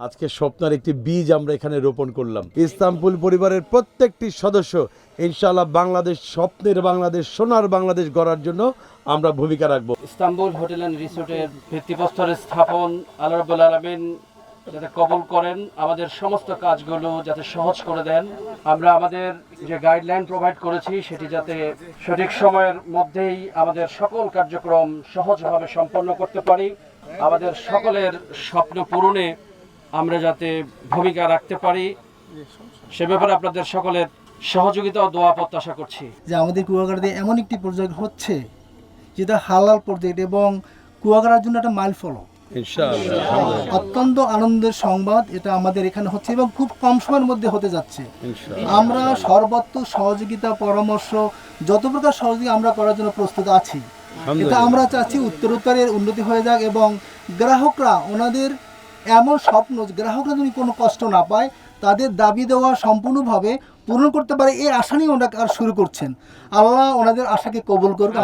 আজকে স্বপ্নের একটি বীজ আমরা এখানে রোপণ করলাম। ইস্তাম্বুল পরিবারের প্রত্যেকটি সদস্য ইনশাআল্লাহ বাংলাদেশ, স্বপ্নের বাংলাদেশ, সোনার বাংলাদেশ গড়ার জন্য আমরা ভূমিকা রাখবো। ইস্তাম্বুল হোটেল অ্যান্ড রিসোর্টের ভিত্তিপ্রস্তরের স্থাপন আল্লাহ রাব্বুল আলামিন যাতে কবুল করেন, আমাদের সমস্ত কাজগুলো যাতে সহজ করে দেন। আমরা আমাদের যে গাইডলাইন প্রোভাইড করেছি সেটি যাতে সঠিক সময়ের মধ্যেই আমাদের সকল কার্যক্রম সহজভাবে সম্পন্ন করতে পারি, আমাদের সকলের স্বপ্ন পূরণে আমরা যাতে ভূমিকা রাখতে পারি, সে ব্যাপারে আপনাদের সকলের সহযোগিতা ও দোয়া প্রত্যাশা করছি। যে আমাদের কুয়াকাটাতে এমন একটি প্রজেক্ট হচ্ছে যেটা হালাল প্রজেক্ট এবং কুয়াকাটার জন্য একটা মাইল ফলক, ইনশাআল্লাহ অত্যন্ত আনন্দের সংবাদ। এটা আমাদের এখানে হচ্ছে এবং খুব কম সময়ের মধ্যে হতে যাচ্ছে। আমরা সর্বত্র সহযোগিতা, পরামর্শ, যত প্রকার সহযোগিতা আমরা করার জন্য প্রস্তুত আছি। এটা আমরা চাচ্ছি উত্তরোত্তরের উন্নতি হয়ে যাক এবং গ্রাহকরা ওনাদের এমন স্বপ্ন, গ্রাহকরা যদি কোনো কষ্ট না পায়, তাদের দাবি দেওয়া সম্পূর্ণভাবে পূরণ করতে পারে, এই আশা নিয়ে ওনারা আর শুরু করছেন। আল্লাহ ওনাদের আশাকে কবুল করুক।